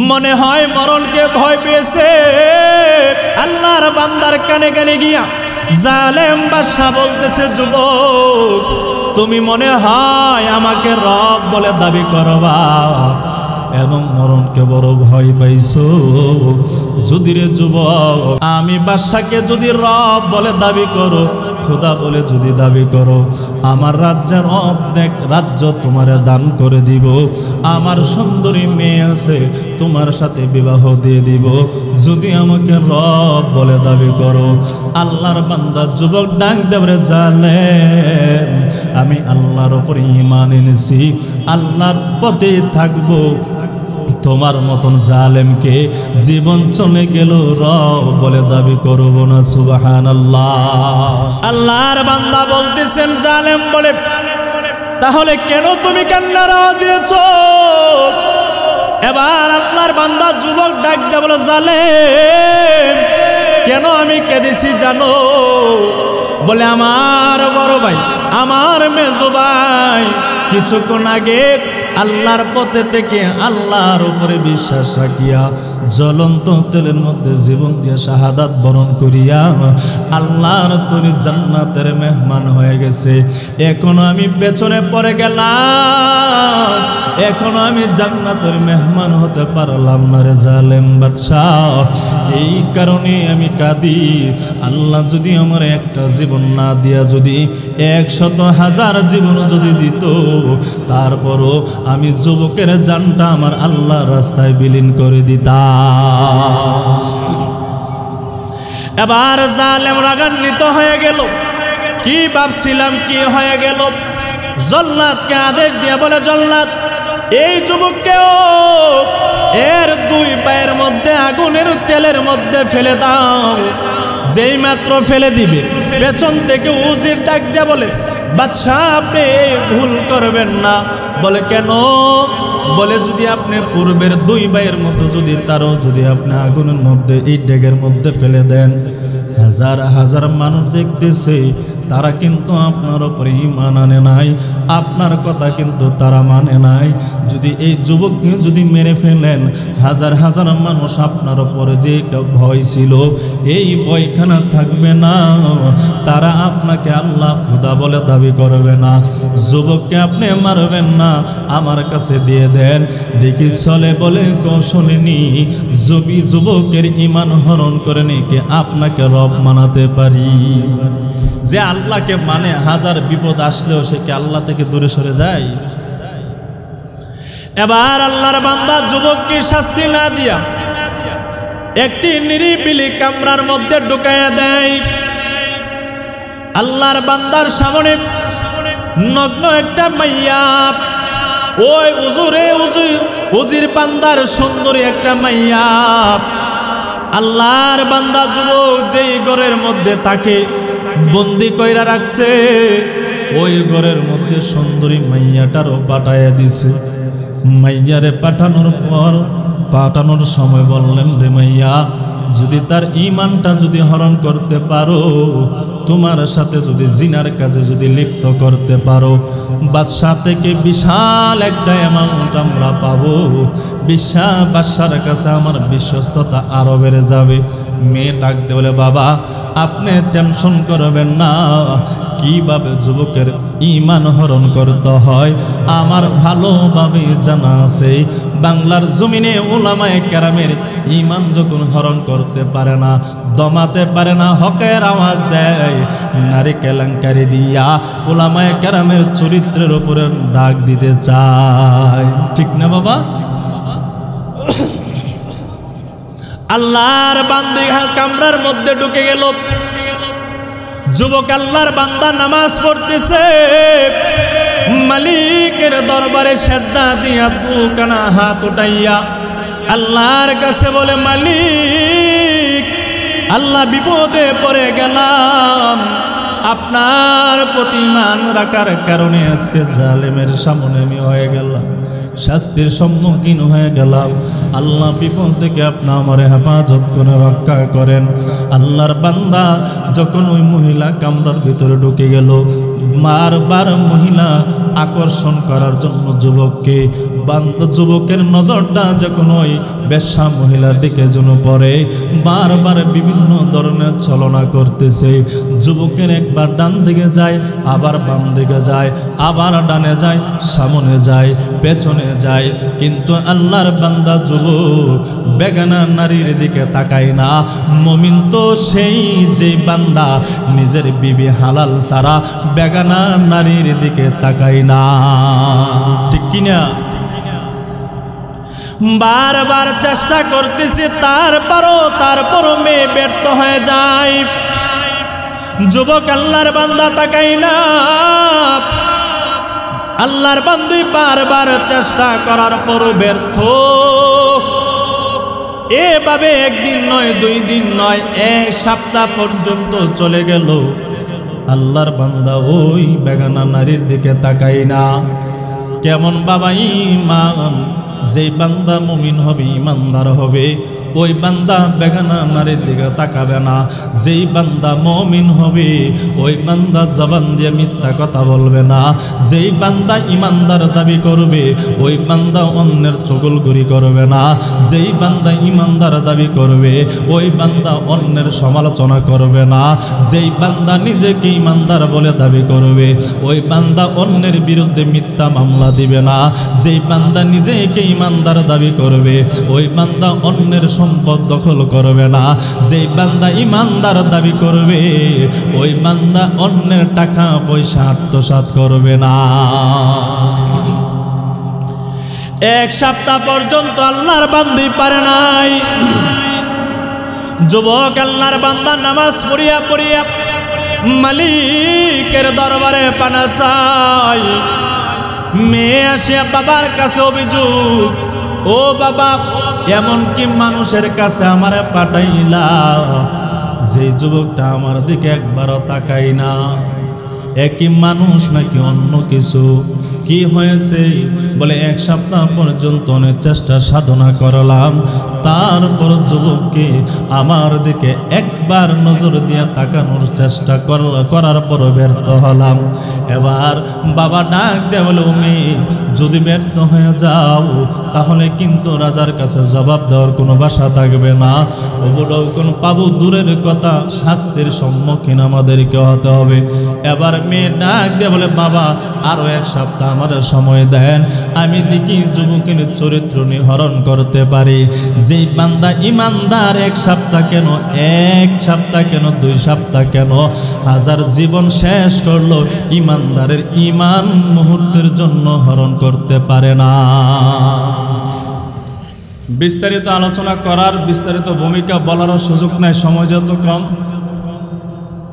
মনে হয় মরণকে ভয় পেয়েছে। আল্লাহর বান্দার কানে কানে গিয়া জালেম বাদশা বলতেছে, যুবক তুমি মনে হয় আমাকে রব বলে দাবি করবা এবং মরণকে বড় ভয় পাইছো। যদি রে যুবক আমি বাদশাকে যদি রব বলে দাবি করো, খোদা বলে যদি দাবি করো, আমার রাজ্যের অর্ধেক রাজ্য তোমারে দান করে দিব। আমার সুন্দরী মেয়ে আছে, তোমার সাথে বিবাহ দিয়ে দিব যদি আমাকে রব বলে দাবি করো। আল্লাহর বান্দা যুবক ডাক দেবরে, জালেম আমি আল্লাহর উপরে ঈমান এনেছি, আল্লাহর পথে থাকবো। তোমার মতন জালেমকে জীবন চলে গেল রব বলে দাবি করব না। সুবহানাল্লাহ। আল্লাহর বান্দা বলতেছেন, জালেম বলে তাহলে কেন তুমি কান্নার আওয়াজ দিয়েছো? এবার আল্লাহর বান্দা যুবক ডাক দিয়ে বলে, জালেম কেন আমি কেঁদেছি জানো? বলে আমার বড় ভাই, আমার মেজো ভাই কিছুক্ষণ আগে আল্লাহর পথে থেকে আল্লাহর উপরে বিশ্বাস রাখিয়া জ্বলন্ত তেলের মধ্যে জীবন দিয়ে শাহাদাত বরণ করিয়া আল্লাহর তৈরি জান্নাতের মেহমান হয়ে গেছে। এখনো আমি পেছনে পড়ে গেলাম, এখনো আমি জান্নাতের মেহমান হতে পারলাম না রে জালেম বাদশাহ। এই কারণে আমি কাঁদি। আল্লাহ যদি আমার একটা জীবন না দিয়া যদি 100,000 জীবন যদি দিত, তারপরও আমি যুবকের জানটা আমার আল্লাহর রাস্তায় বিলীন করে দিতাম। এবার জালেম রাগান্বিত হয়ে গেল। কি ভাবছিলাম কি হয়ে গেল? জল্লাদকে আদেশ দিয়ে বলে, জল্লাদ এই যুবককেও এর 2 পায়ের মধ্যে আগুনের তেলের মধ্যে ফেলে দাও। যেই মাত্র ফেলে দিবে, পেছন থেকে উজির ডাক দিয়ে বলে, বাদশাহ আপনি ভুল করবেন না। বলে কেন? বলে যদি আপনি পূর্বের 2 ভাইয়ের মতো যদি তারও যদি আপনি আগুনের মধ্যে এই ডেগের মধ্যে ফেলে দেন, হাজার হাজার মানুষ দেখতেছে, তারা কিন্তু আপনার উপরে ঈমান আনে নাই, আপনার কথা কিন্তু তারা মানে নাই। যদি এই যুবককে যদি মেরে ফেলেন, হাজার হাজার মানুষ আপনার উপরে যে একটা ভয় ছিল, এই ভয়খানা থাকবে না। তারা আপনাকে আল্লাহ খোদা বলে দাবি করবে না। যুবককে আপনি মারবেন না, আমার কাছে দিয়ে দেন, দেখি চলে বলে কৌশলিনী যদি যুবকের ঈমান হরণ করে নিকে আপনাকে রব মানাতে পারি। যে আল্লাহকে মানে হাজার বিপদ আসলেও সে কি আল্লাহ থেকে দূরে সরে যায়? এবার আল্লাহর বান্দা যুবককে শাস্তি না দিয়া একটি নিরিবিলি কামরার মধ্যে ঢুকাইয়া দেয়। আল্লাহর বান্দার সামনে নগ্ন একটা মাইয়া, ওই উজির বান্দার সুন্দরী একটা মাইয়া। আল্লাহর বান্দা যুবক যেই ঘরের মধ্যে তাকে বন্দি কইরা রাখছে, ওই ঘরের মধ্যে সুন্দরী মাইয়াটারও পাঠাইয়া দিছে। মাইয়ারে পাঠানোর সময় বললেন, রে মাইয়া যদি তার ঈমানটা যদি হরণ করতে পারো, তোমার সাথে যদি জিনার কাজে যদি লিপ্ত করতে পারো, বাদশা থেকে বিশাল একটা অ্যামাউন্ট আমরা পাবো। বাদশার কাছে আমার বিশ্বস্ততা আরো বেড়ে যাবে। মেয়ে ডাক দিয়ে বলে, বাবা আপনি টেনশন করবেন না, কিভাবে যুবকের ঈমান হরণ করতে হয় আমার ভালোভাবে জানা আছে। বাংলার জমিনে উলামায়ে কেরামের ঈমান যখন হরণ করতে পারে না, দমাতে পারে না, হকের আওয়াজ দেয়, নারী কেলেঙ্কারি দিয়া উলামায়ে কেরামের চরিত্রের উপরে দাগ দিতে চায়। ঠিক না বাবা? আল্লাহর বান্দা কামরার মধ্যে ঢুকে গেল। যুবক আল্লাহর বান্দা নামাজ পড়তেছে, মালিকের দরবারে সেজদা দিয়া দুখানা হাত উঠাইয়া আল্লাহর কাছে বলে, মালিক আল্লাহ বিপদে পড়ে গেলাম, আপনার প্রতি ঈমান রাখার কারণে আজকে জালেমের সামনে আমি হয়ে গেলাম, শাস্তির সম্মুখীন হয়ে গেলাম। আল্লাহ বিপদ থেকে আপনি আমার হেফাজত করে রক্ষা করেন। আল্লাহর বান্দা যখন ওই মহিলা কামরার ভিতরে ঢুকে গেল, বারবার মহিলা আকর্ষণ করার জন্য যুবকের নজরটা যখন ওই বেশ্যা মহিলার দিকে যেন পড়ে, বারবার বিভিন্ন ধরনের ছলনা করতেছে। যুবকের একবার ডান দিকে যায়, আবার বাম দিকে যায়, আবার ডানে যায়, সামনে যায়, পেছনে যায়, কিন্তু আল্লাহর বান্দা যুবক বেগানা নারীর দিকে তাকায় না। মুমিন তো সেই যে বান্দা নিজের বিবি হালাল ছাড়া বেগানা নারীর দিকে তাকায় না, ঠিক কিনা? বারবার চেষ্টা করতেছি, তারপরও মেয়ে ব্যর্থ হয়ে যায়। যুবক আল্লাহর বান্দা তাকাই না, আল্লাহর বান্দি বারবার চেষ্টা করার পরও ব্যর্থ। এভাবে একদিন নয়, 2 দিন নয়, 1 সপ্তাহ পর্যন্ত চলে গেল। আল্লাহর বান্দা ওই বেগানা নারীর দিকে তাকাই না। কেমন বাবা ঈমান, যেই বান্দা মুমিন হবে, ঈমানদার হবে, ওই বান্দা বেগানা নারীর দিকে তাকাবে না। যেই বান্দা মুমিন হবে, ওই বান্দা জবান দিয়ে মিথ্যা কথা বলবে না। যেই বান্দা ঈমানদার দাবি করবে, ওই বান্দা অন্যের চুগলখড়ি করবে না। যেই বান্দা ঈমানদার দাবি করবে, ওই বান্দা অন্যের সমালোচনা করবে না। যেই বান্দা নিজেকে ঈমানদার বলে দাবি করবে, ওই বান্দা অন্যের বিরুদ্ধে মিথ্যা মামলা দিবে না। যেই বান্দা নিজেকে ঈমানদার দাবি করবে, ওই বান্দা অন্যের সম্পদ দখল করবে না। যেই বান্দা ঈমানদার দাবি করবে, ওই বান্দা অন্যের টাকা পয়সা আত্মসাৎ করবে না। 1 সপ্তাহ পর্যন্ত আল্লাহর বান্দি পারে নাই। যুবক আল্লাহর বান্দা নামাজ পড়িয়া পড়িয়া মালিকের দরবারে পানা চাই। মেয়ে আসিয়া বাবার কাছে অভিযোগ, ও বাবা, এমন কি মানুষের কাছে আমারে পাঠাইলা, যে যুবকটা আমার দিকে একবারও তাকাই না? একই মানুষ নাকি অন্য কিছু? কি হয়েছে? বলে 1 সপ্তাহ পর্যন্ত অনেক চেষ্টা সাধনা করলাম, তারপর যুবককে আমার দিকে একবার নজর দিয়ে তাকানোর চেষ্টা করার পর ব্যর্থ হলাম। এবার বাবা ডাক দিয়ে বলে, মেয়ে, যদি ব্যর্থ হয়ে যাও তাহলে কিন্তু রাজার কাছে জবাব দেওয়ার কোনো ভাষা থাকবে না। ওগুলো কোনো পাবো দূরের কথা, শাস্তির সম্মুখীন আমাদেরকে হতে হবে। এবার মেয়ে ডাক দিয়ে বলে, বাবা, আরো 1 সপ্তাহ আমাদের সময় দেন, আমি দেখি যুবকের চরিত্র নিহরণ করতে পারি। যেই বান্দা ঈমানদার 1 সপ্তাহ কেন, 1 সপ্তাহ কেন, 2 সপ্তাহ কেন, 1000 জীবন শেষ করলো, ঈমানদারের ঈমান মুহূর্তের জন্য হরণ করতে পারে না। বিস্তারিত আলোচনা করার, বিস্তারিত ভূমিকা বলারও সুযোগ নাই, সময় যত কম।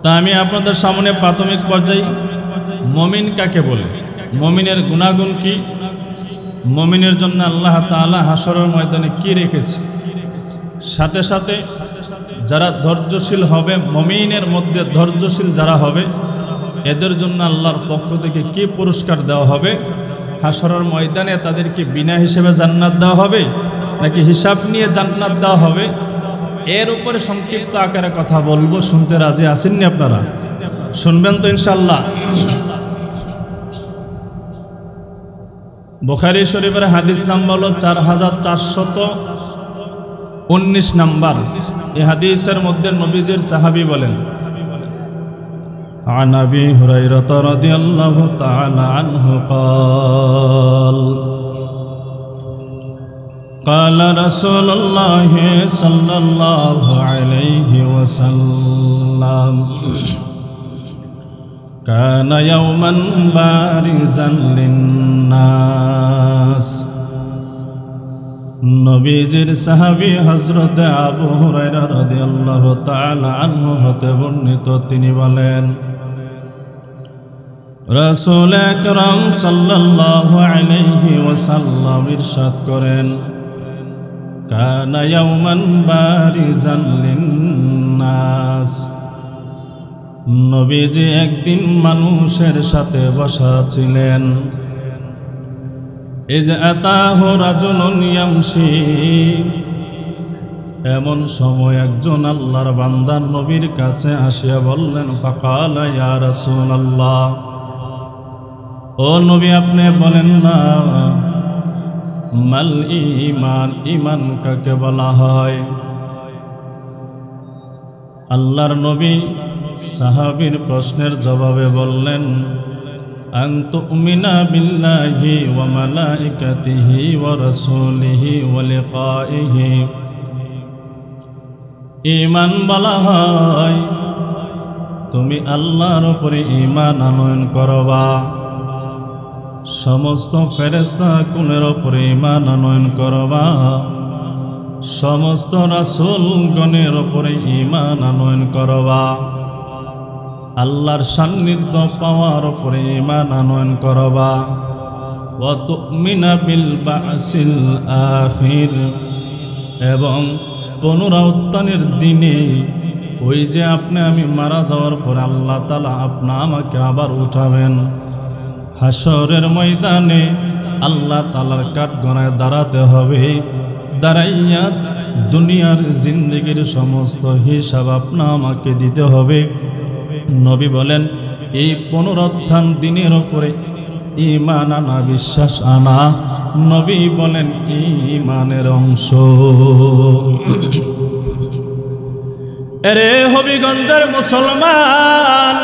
তা আমি আপনাদের সামনে প্রাথমিক পর্যায়ে মুমিন কাকে বলে, মুমিনের গুণাগুণ কি, মুমিনের জন্য আল্লাহ তাআলা হাসরের ময়দানে কি রেখেছে, সাথে সাথে যারা ধৈর্যশীল হবে, মুমিনের মধ্যে ধৈর্যশীল যারা হবে, এদের জন্য আল্লাহর পক্ষ থেকে কি পুরস্কার দেওয়া হবে, হাসরের ময়দানে তাদেরকে বিনা হিসেবে জান্নাত দেওয়া হবে নাকি হিসাব নিয়ে জান্নাত দেওয়া হবে, এর উপরে সংক্ষিপ্ত আকারে কথা বলবো। শুনতে রাজি আছেননি আপনারা? শুনবেন তো ইনশাআল্লাহ? বুখারী শরীফের হাদিস নাম্বার হলো 4419 নাম্বার। এই হাদিসের মধ্যে নবীজির সাহাবী বলেন, عن أبي هريرة رضي الله تعالى عنه قال قال رسول الله صلى الله عليه وسلم كان يوما بارزا للناس। নবীজির সাহাবী হযরত আবু হুরায়রা রাদিয়াল্লাহু তাআলা আনহু হতে বর্ণিত, তিনি বলেন, রাসূল আকরাম সাল্লাল্লাহু আলাইহি ওয়াসাল্লাম ইরশাদ করেন, কানা ইয়াওমান বারিজান লিন্নাস। নবীজি একদিন মানুষের সাথে বসা ছিলেন। ইজ আতাহু রাজুলুন ইয়ামশি, এমন সময় একজন আল্লাহর বান্দা নবীর কাছে আসিয়া বললেন, ফাকালা ইয়া রাসূলুল্লাহ, ও নবী, আপনি বলেন না মাল ঈমান, ঈমান কাকে বলা হয়? আল্লাহর নবী সাহাবীর প্রশ্নের জবাবে বললেন, আন তুমিনা বিল্লাহি ওয়া মালাইকাতিহি ওয়া রাসূলিহি ওয়া লিকাইহি। ঈমান বলা হয় তুমি আল্লাহর উপরে ঈমান আনয়ন করবা, সমস্ত ফেরেশতা কুলের উপরে ঈমান আনয়ন করবা, সমস্ত রাসূলগণের উপরে ঈমান আনয়ন করবা, আল্লাহর সান্নিধ্য পাওয়ার উপরে ঈমান আনয়ন করবা, ওয়া তুমিনা বিল বাসিল আখির, এবং পুনরুত্থানের দিনে ওই যে আপনি আমি মারা যাওয়ার পরে আল্লাহ তাআলা আপনি আমাকে আবার উঠাবেন, হাসরের ময়দানে আল্লাহ তাআলার কাঠগড়ায় দাঁড়াতে হবে, দাঁড়াইয়া দুনিয়ার জিন্দেগির সমস্ত হিসাব আপনা আমাকে দিতে হবে। নবী বলেন এই পুনরুত্থান দিনের উপরে ঈমান আনা, বিশ্বাস আনা, নবী বলেন ঈমানের অংশ। এরে হবিগঞ্জের মুসলমান,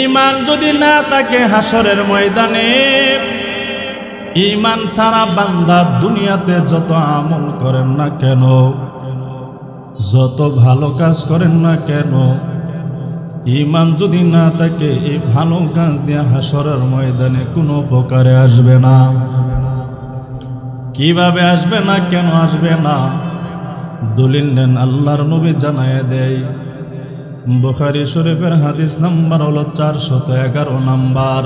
ঈমান যদি না থাকে হাসরের ময়দানে, ঈমান ছাড়া বান্দা দুনিয়াতে যত আমল করেন না কেন, যত ভালো কাজ করেন না কেন, ঈমান যদি না থাকে এই ভালো কাজ দিয়ে হাসরের ময়দানে কোনো উপকারে আসবে না। কিভাবে আসবে না, কেন আসবে না? দলিল নেন, আল্লাহর নবী জানায় দেয়। বুখারী শরীফের হাদিস নাম্বার হলো 411 নাম্বার।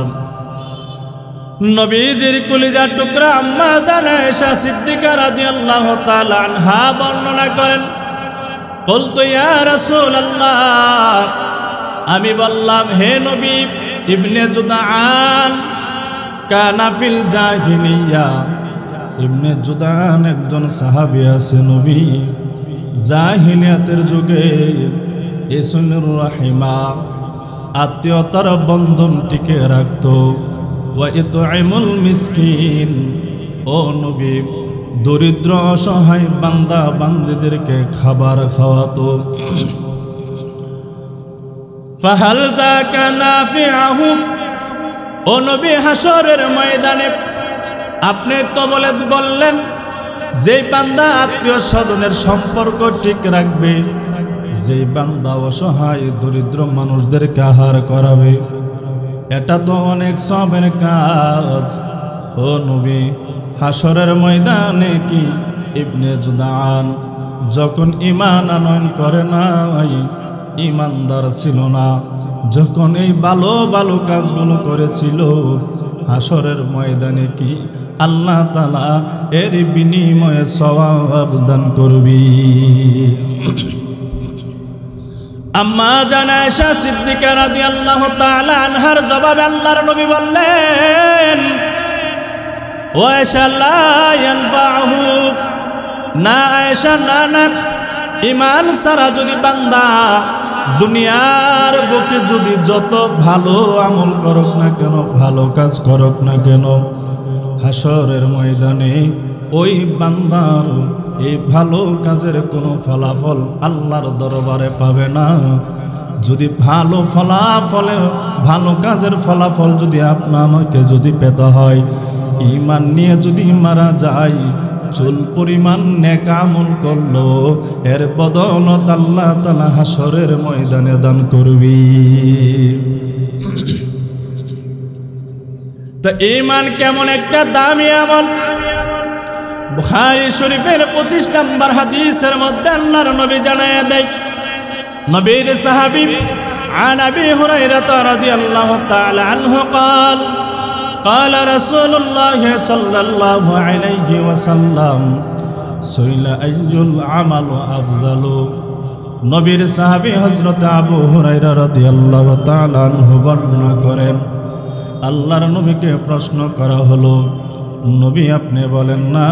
নবীজির কলিজার টুকরা আম্মা জানা আয়েশা সিদ্দিকা রাদিয়াল্লাহু তাআলা আনহা বর্ণনা করেন, বলতো ইয়া রাসূলুল্লাহ, আমি বললাম হে নবী, ইবনে জুদআন কানা ফিল জাহিলিয়া, ইবনে জুদআন একজন সাহাবী আছে নবী, জাহিলিয়াতের যুগে ইসনুর রাহিমা, আত্মীয়তার বন্ধন টিকে রাখত, ওয়া ইত'আমুল মিসকিন, ও নবী দরিদ্র অসহায় বান্দা বান্দীদেরকে খাবার খাওয়াতো। ফাহাল যাকা নাফিআহুম, ও নবী হাসরের ময়দানে আপনি তো বললেন যেই বান্দা আত্মীয় স্বজনের সম্পর্ক ঠিক রাখবে, যেই বান্দা অসহায় দরিদ্র মানুষদেরকে আহার করাবে, এটা তো অনেক সবের কাজ। ও নবী হাসরের ময়দানে কি ইবনে জুদআন যখন ঈমান আনয়ন করে নাই, ঈমানদার ছিল না, যখন এই ভালো ভালো কাজগুলো করেছিল, হাসরের ময়দানে কি আল্লাহ তাআলা এর বিনিময়ে সওয়াব দান করবি? আম্মা জানা আয়েশা সিদ্দিকা রাদিয়াল্লাহু তাআলা আনহার জবাবে আল্লাহর নবী বললেন, ও আয়েশা লা ইয়ানফাহু, না আয়েশা না না, ঈমান ছাড়া যদি বান্দা দুনিয়ার বুকে যদি যত ভালো আমল করুক না কেন, ভালো কাজ করুক না কেন, হাসরের ময়দানে ওই বান্দার এই ভালো কাজের কোনো ফলাফল আল্লাহর দরবারে পাবে না। যদি ভালো ফলাফলের ভালো কাজের ফলাফল যদি আপনা আমাকে যদি পেতে হয়, ঈমান নিয়ে যদি মারা যায়, চুল পরিমাণ নেক আমল করলো, এর বদৌলত আল্লাহ তাআলা হাসরের ময়দানে দান করবি। তো ঈমান কেমন একটা দামি আমল, বুখারী শরীফের 25 নম্বর হাদিসের মধ্যে আল্লাহর নবী জানায় দেয়, নবীর সাহাবী আন আবি হুরায়রা রাদিয়াল্লাহু তাআলা আনহু قال قال رسول الله صلى الله عليه وسلم سئل أي العمل أفضل। নবীর সাহাবী হযরত আবু হুরায়রা রাদিয়াল্লাহু তাআলা আনহু বর্ণনা করেন, আল্লাহর নবীকে প্রশ্ন করা হলো, নবী আপনি বলেন না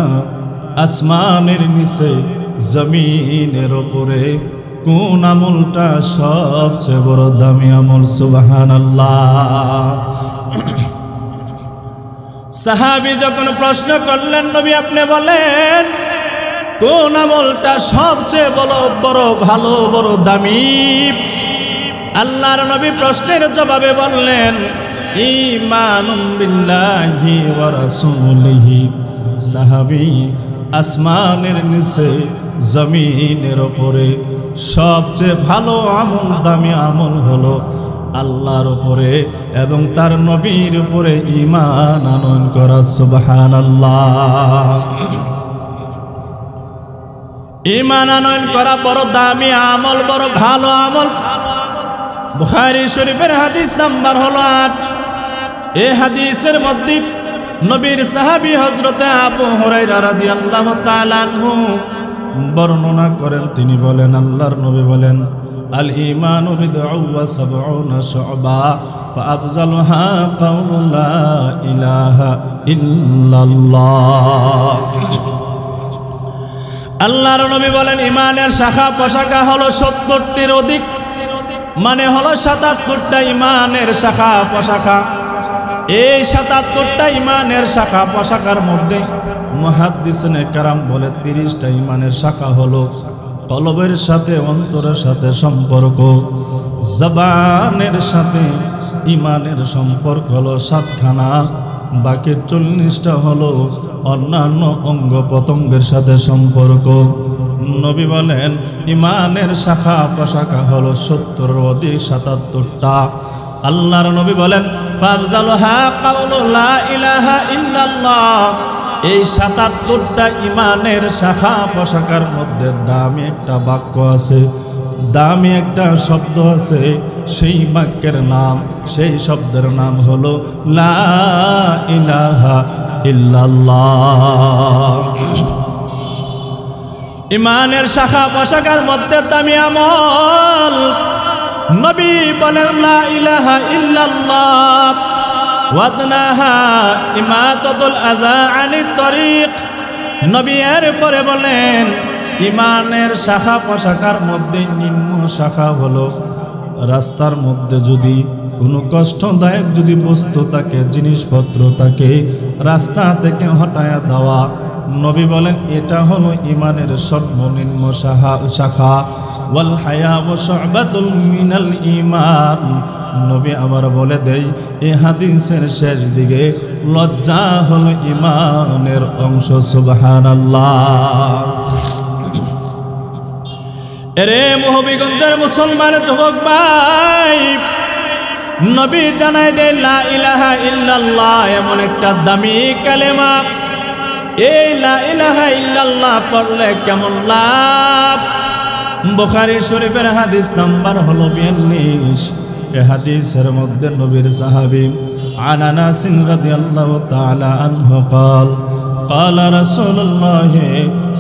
আসমানের নিচে জমিনের উপরে কোন আমলটা সবচেয়ে বড় দামি আমল? সুবহানাল্লাহ। সাহাবী যখন প্রশ্ন করলেন, নবী আপনি বলেন কোন আমলটা সবচেয়ে বড় ভালো, বড় দামি? আল্লাহর নবী প্রশ্নের জবাবে বললেন, ঈমানুন বিল্লাহি ওয়া রাসূলিহি। সাহাবী আসমানের নিচে জমিনের উপরে সবচেয়ে ভালো আমল, দামি আমল হলো আল্লাহর উপরে এবং তার নবীর উপরে ঈমান আনয়ন করা। সুবহানাল্লাহ। ঈমান আনয়ন করা বড় দামি আমল, বড় ভালো আমল। বুখারী শরীফের হাদিস নাম্বার হলো 8। এই হাদিসের মধ্যে নবীর সাহাবী হযরতে আবু হুরায়রা রাদিয়াল্লাহু তাআলা আনহু বর্ণনা করেন। তিনি বলেন, আল্লাহর নবী বলেন, আল ঈমানু বিদ'উ ওয়া সাব'উনা শু'বা ফাআফযালুহা কাওলু লা ইলাহা ইল্লাল্লাহ। আল্লাহর নবী বলেন, ঈমানের শাখা প্রশাখা হলো 70টির অধিক, মানে হলো 77টা ঈমানের শাখা প্রশাখা। এই 77টা ঈমানের শাখা প্রশাখার মধ্যে মুহাদ্দিসিনে কেরাম বলে 30টা ঈমানের শাখা হলো কলবের সাথে, অন্তরের সাথে সম্পর্ক, জবানের সাথে ঈমানের সম্পর্ক হলো 7খানা, বাকি 40টা হলো অন্যান্য অঙ্গ প্রত্যঙ্গের সাথে সম্পর্ক। নবী বলেন ঈমানের শাখা প্রশাখা হলো 70 অধিক 77টা। আল্লাহর নবী বলেন, ফাফজালুহা কাওলু লা ইলাহা ইল্লাল্লাহ। এই 77টা ঈমানের শাখা প্রশাখার মধ্যে দামি একটা বাক্য আছে, দামি একটা শব্দ আছে। সেই বাক্যের নাম, সেই শব্দের নাম হলো লা ইলাহা ইল্লাল্লাহ। ঈমানের শাখা প্রশাখার মধ্যে দামি আমল। নবী বলেন লা ইলাহা ইল্লাল্লাহ ওয়াদনাহা ইমাতাতুল আযা আনিত তরিক। নবী এর পরে বলেন ঈমানের শাখা প্রশাখার মধ্যে নিম্ন শাখা হলো রাস্তার মধ্যে যদি কোনো কষ্টদায়ক যদি বস্তু থাকে, জিনিসপত্র থাকে, রাস্তা থেকে হটায়া দেওয়া। নবী বলেন এটা হলো ঈমানের সর্বনিম্ন শাখা। ওয়াল হায়াউ শু'বাতুল মিনাল ঈমান। নবী আবার বলে দেয় এই হাদিসের শেষ দিকে, লজ্জা হলো ঈমানের অংশ। সুবহানাল্লাহ। এরে মহবীগঞ্জের মুসলমান যুবক ভাই, নবী জানায় দেয় লা ইলাহা ইল্লাল্লাহ এমন একটা দামি কালেমা। এই লা ইলাহা ইল্লাল্লাহ পড়লে কেমন লাভ? বুখারী শরীফের হাদিস নাম্বার হলো 42। এই হাদিসের মধ্যে নবীর সাহাবী আনাস রাদিয়াল্লাহু তাআলা আনহু قال قال رسول الله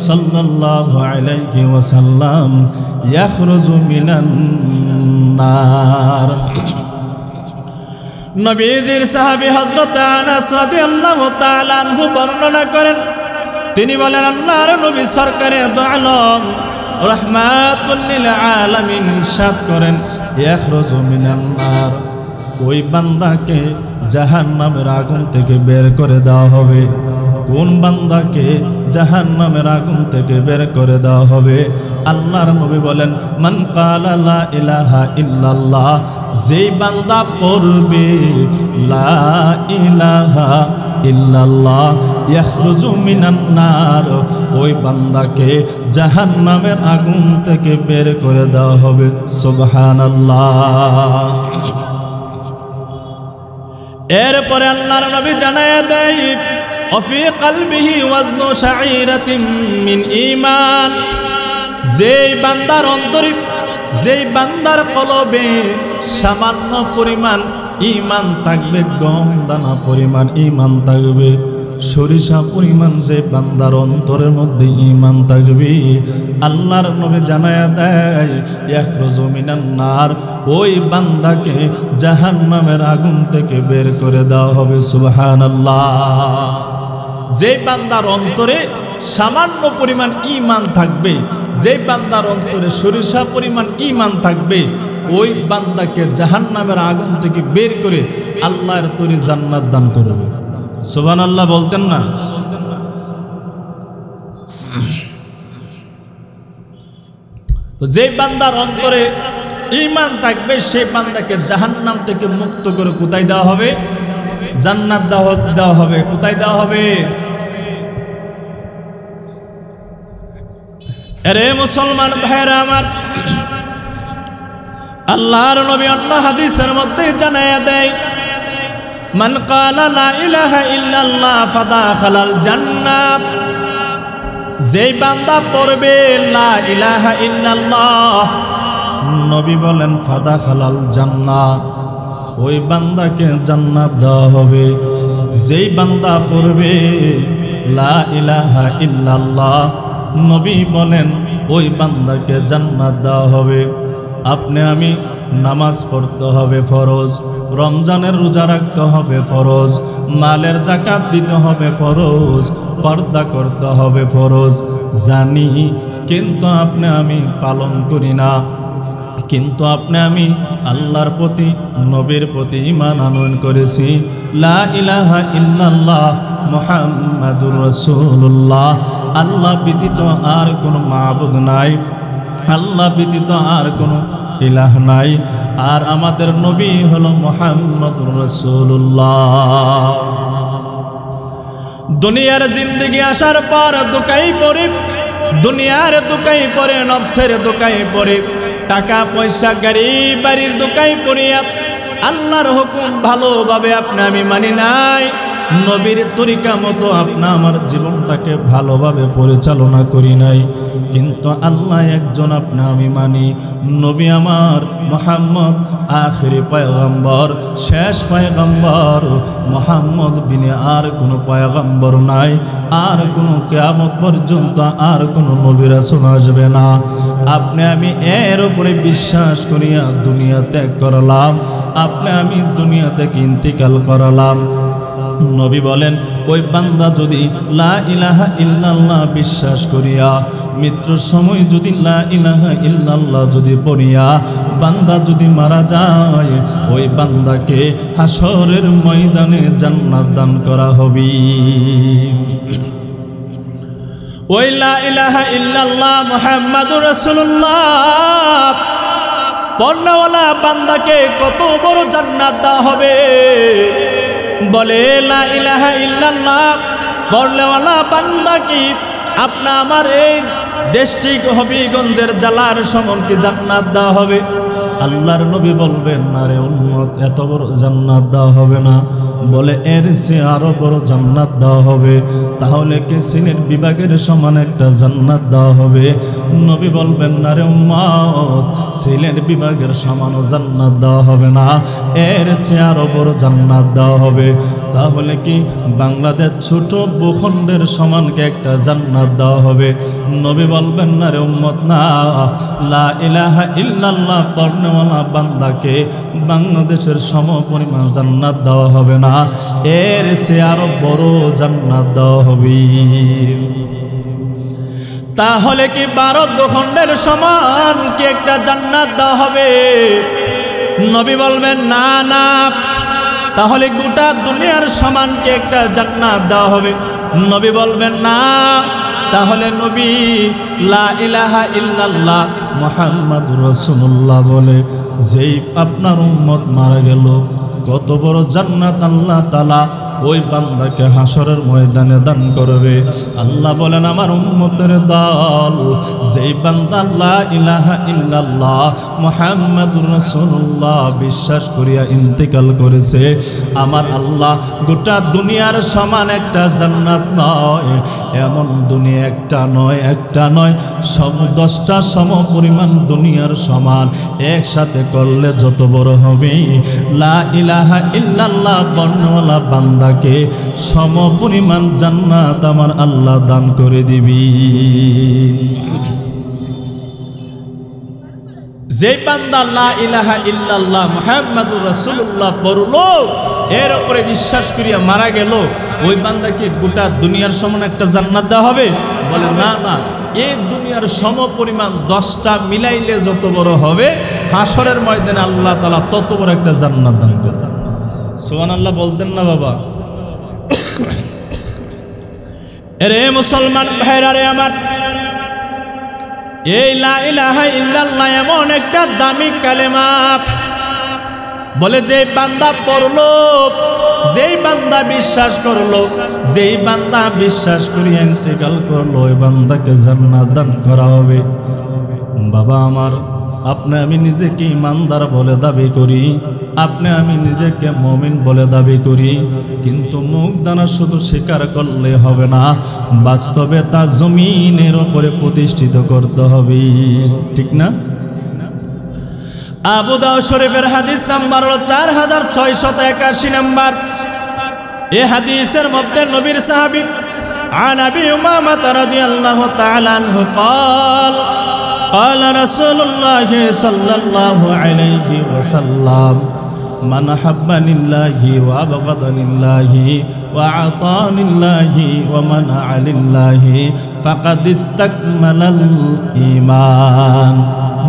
صلى الله عليه وسلم يخرج من النار। নবীজির সাহাবী হযরত আনাস রাদিয়াল্লাহু তাআলা আনহু বর্ণনা করেন, তিনি বলেন আল্লাহর নবী সরকারে দু আলম রাহমাতুল লিল আলামিন ইরশাদ করেন, ইয়াখরুজু মিনান নার। ওই বান্দাকে জাহান্নামের আগুন থেকে বের করে দেওয়া হবে। কোন বান্দাকে জাহান্নামের আগুন থেকে বের করে দেওয়া হবে? আল্লাহর নবী বলেন, মান ক্বালা লা ইলাহা ইল্লাল্লাহ। যেই বান্দা পড়বে লা ইলাহা ইল্লাল্লাহ ইয়াখরুজু মিনান নার, ওই বান্দাকে জাহান্নামের আগুন থেকে বের করে দেওয়া হবে। সুবহানাল্লাহ। এরপরে আল্লাহর নবী জানায়া দেয়, অফি কলবিহি ওয়াজনু শাঈরাতিন মিন ঈমান। যেই বান্দার অন্তরে, যেই বান্দার কলবে সামান্য পরিমাণ ঈমান থাকবে, গম দানা পরিমাণ ঈমান থাকবে, সরিষা পরিমাণ যে বান্দার অন্তরের মধ্যে ঈমান থাকবে, আল্লাহর নবী জানায়া দেয় ইয়াখরুজু মিনান নার, ওই বান্দাকে জাহান্নামের আগুন থেকে বের করে দেওয়া হবে। সুবহানাল্লাহ। যে বান্দার অন্তরে সামান্য পরিমাণ ঈমান থাকবে, যে বান্দার অন্তরে সরিষা পরিমাণ ঈমান থাকবে, ওই বান্দাকে জাহান্নামের আগুন থেকে বের করে আল্লাহর তৈরি জান্নাত দান করবে। সুবহানাল্লাহ বলতেন না? তো যেই বান্দার অন্তরে ঈমান থাকবে সেই বান্দাকে জাহান্নাম থেকে মুক্ত করে কোথায় দেওয়া হবে? জান্নাত দেওয়া হবে। কোথায় দেওয়া হবে? আরে মুসলমান ভাইরা আমার, আল্লাহর নবী অন্য হাদিসের মধ্যে জানায়া দেয়, মান ক্বালা লা ইলাহা ইল্লাল্লাহ ফাদাখালাল জান্নাহ, যেই বান্দা পড়বে লা ইলাহা ইল্লাল্লাহ, নবী বলেন ফাদাখালাল জান্নাহ, ওই বান্দাকে জান্নাত দেওয়া হবে। যেই বান্দা পড়বে লা ইলাহা ইল্লাল্লাহ, নবী বলেন ওই বান্দাকে জান্নাত দেওয়া হবে। আপনি আমি নামাজ পড়তে হবে ফরজ, রমজানের রোজা রাখতে হবে ফরজ, মালের যাকাত দিতে হবে ফরজ, পর্দা করতে হবে ফরজ, জানি কিন্তু আপনি আমি পালন করি না। কিন্তু আপনি আমি আল্লাহর প্রতি নবীর প্রতি ঈমান আনয়ন করেছি, লা ইলাহা ইল্লাল্লাহ মুহাম্মাদুর রাসূলুল্লাহ, আল্লাহ ব্যতীত আর কোনো মাবুদ নাই, আল্লাহ ব্যতীত আর কোনো ইলাহ নাই, আর আমাদের নবী হলো মুহাম্মাদুর রাসূলুল্লাহ। দুনিয়ার জিন্দেগি আসার পর দুকাই পড়ে, দুনিয়ার দুকাই পড়ে, নফসের দুকাই পড়ে, টাকা পয়সা গাড়ি বাড়ির দুকাই পড়িয়া আল্লাহর হুকুম ভালোভাবে আপনি আমি মানি নাই, নবীর তরিকা মতো আপনি আমার জীবনটাকে ভালোভাবে পরিচালনা করি নাই। কিন্তু আল্লাহ একজন, আপনি আমি মানি, নবী আমার মুহাম্মদ আখিরি পয়গম্বর, শেষ পয়গম্বর মুহাম্মদ বিনে আর কোনো পয়গম্বর নাই, আর কোনো কিয়ামত পর্যন্ত আর কোনো নবী রাসূল আসবে না। আপনি আমি এর উপরে বিশ্বাস করিয়া দুনিয়া ত্যাগ করলাম, আপনি আমি দুনিয়া থেকে ইন্তিকাল করলাম। নবী বলেন ওই বান্দা যদি লা ইলাহা ইল্লাল্লাহ বিশ্বাস করিয়া মৃত্যুর সময় যদি লা ইলাহা ইল্লাল্লাহ যদি পড়িয়া বান্দা যদি মারা যায়, ওই বান্দাকে হাসরের ময়দানে জান্নাত দান করা হবে। ওই লা ইলাহা ইল্লাল্লাহ মুহাম্মাদুর রাসূলুল্লাহ পড়নেওয়ালা বান্দাকে কত বড় জান্নাত দেওয়া হবে। বলে লা ইলাহা ইল্লাল্লাহ পড়নেওয়ালা বান্দা কি আপনা আমার এই ডিস্ট্রিক্ট হবিগঞ্জের জেলার সমনকে জান্নাত দেওয়া হবে? আল্লাহর নবী বলবেন না রে উম্মত, এত বড় জান্নাত দেওয়া হবে না। বলে এর চেয়ে আরো বড় জান্নাত দেওয়া হবে। তাহলে কি সিলেট বিভাগের সমান একটা জান্নাত দেওয়া হবে? নবী বলবেন না রে উম্মত, সিলেট বিভাগের সমানও জান্নাত দেওয়া হবে না, এর চেয়ে আরো বড় জান্নাত দেওয়া হবে। তাহলে কি বাংলাদেশ ছোট ভূখণ্ডের সমানকে একটা জান্নাত দেওয়া হবে? নবী বলবেন না রে উম্মত, না, লা ইলাহা ইল্লাল্লাহ পড়নেওয়ালা বান্দাকে বাংলাদেশের সম পরিমাণ জান্নাত দেওয়া হবে না, এর চেয়ে আরো বড় জান্নাত দেওয়া হবে। তাহলে কি ভারত ভূখণ্ডের সমান কি একটা জান্নাত দেওয়া হবে? নবী বলবেন না না। তাহলে গোটা দুনিয়ার সমান কি একটা জান্নাত দেওয়া হবে? নবী বলবেন না। তাহলে নবী লা ইলাহা ইল্লাল্লাহ মুহাম্মাদুর রাসূলুল্লাহ বলে যেই আপনার উম্মত মারা গেল, কত বড় জান্নাত আল্লাহ তাআলা ওই বান্দাকে হাসরের ময়দানে দান করবে। আল্লাহ বলেন আমার উম্মতের দল যেই বান্দা লা ইলাহা ইল্লাল্লাহ মুহাম্মাদুর রাসূলুল্লাহ বিশ্বাস করিয়া ইন্তেকাল করেছে, আমার আল্লাহ গোটা দুনিয়ার সমান একটা জান্নাত নয়, এমন দুনিয়া একটা নয়, একটা নয়, সব 10টা সম পরিমাণ দুনিয়ার সমান একসাথে করলে যত বড় হবে, লা ইলাহা ইল্লাল্লাহ পড়নেওয়ালা বান্দা কে সম পরিমাণ জান্নাত আমার আল্লাহ দান করে দিবি। যে বান্দা লা ইলাহা ইল্লাল্লাহ মুহাম্মাদুর রাসূলুল্লাহ পড়লো, এর উপরে বিশ্বাস করিয়া মারা গেল, ওই বান্দাকে গোটা দুনিয়ার সমান একটা জান্নাত দেওয়া হবে? বলে না না, এই দুনিয়ার সম পরিমাণ 10টা মিলাইলে যত বড় হবে, হাসরের ময়দানে আল্লাহ তাআলা তত বড় একটা জান্নাত দান করবে। সুবহানাল্লাহ বলতেন না বাবা? এরে মুসলমান ভাইরা রে আমার, এই লা ইলাহা ইল্লাল্লাহ এমন একটা দামি কালেমা, বলে যে বান্দা পড়লো, যেই বান্দা বিশ্বাস করলো, যেই বান্দা বিশ্বাস করে ইন্তেকাল করলো, ওই বান্দাকে জান্নাত দান করা হবে। বাবা আমার, আপনি আমি নিজেকে ইমানদার বলে দাবি করি, আপনি আমি নিজেকে মুমিন বলে দাবি করি, কিন্তু মুখ দ্বারা শুধু স্বীকার করলে হবে না, বাস্তবে তা জমিনের উপরে প্রতিষ্ঠিত করতে হবে, ঠিক না? আবু দাউদ শরীফের হাদিস নাম্বার 4681 নাম্বার। এই হাদিসের মধ্যে নবীর সাহাবী আন আবি উমামা রাদিয়াল্লাহু তাআলা আনহু قال قال رسول الله صلى الله عليه وسلم من حب لله وابغض لله واعطى لله ومنع لله فقد استكمل الايمان।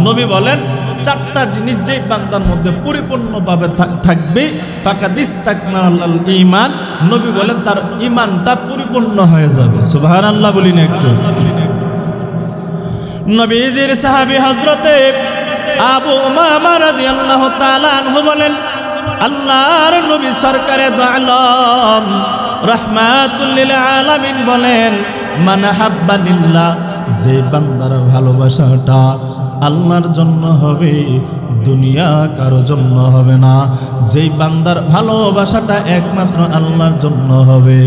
নবী বলেন, চারটা জিনিস যে বান্দার মধ্যে পরিপূর্ণভাবে থাকবে, ফাকাদ ইস্তাকমালাল ঈমান, নবী বলেন তার ঈমানটা পরিপূর্ণ হয়ে যাবে। সুবহানাল্লাহ বলিন একটু। নবীজির সাহাবী হযরতে আবু উমামা রাদিয়াল্লাহু তাআলা আনহু বলেন, আল্লাহর নবী সরকারে দু আলম রাহমাতুল লিল আলামিন বলেন, মান হাব্বা লিল্লাহ, যে বান্দার ভালোবাসাটা আল্লাহর জন্য হবে, দুনিয়া কারো জন্য হবে না। যেই বান্দার ভালোবাসাটা একমাত্র আল্লাহর জন্য হবে,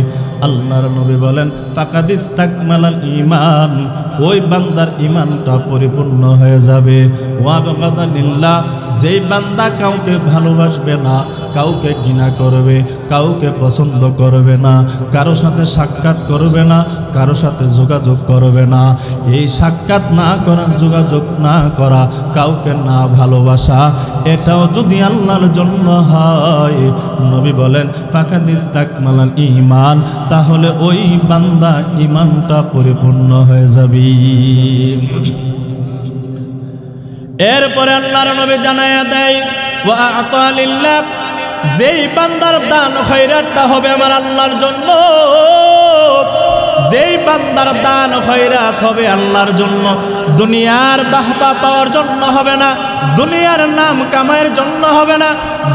আল্লাহর নবী বলেন ফাকাদ ইস্তাকমালাল ঈমান, ওই বান্দার ঈমানটা পরিপূর্ণ হয়ে যাবে। ওয়া বাগাদা লিল্লাহ, যেই বান্দা কাউকে ভালোবাসবে না, কাউকে ঘৃণা করবে, কাউকে পছন্দ করবে না, কারো সাথে সাক্ষাৎ করবে না, কারো সাথে যোগাযোগ করবে না, এই সাক্ষাৎ না করা, যোগাযোগ না করা, কাউকে না ভালোবাসা, এটাও যদি আল্লাহর জন্য হয়, নবী বলেন ফাকাদ ইস্তাকমালাল ঈমান, তাহলে ওই বান্দা ঈমানটা পরিপূর্ণ হয়ে যাবে। এরপরে আল্লাহর নবী জানায়া দেয়, ওয়া আতা লিল্লাহ, যেই বান্দার দান খয়রাতটা হবে আমার আল্লাহর জন্য, যেই বান্দার দান খয়রাত হবে আল্লাহর জন্য, দুনিয়ার বাহবা পাওয়ার জন্য হবে না, দুনিয়ার নাম কামাইয়ের জন্য হবে না,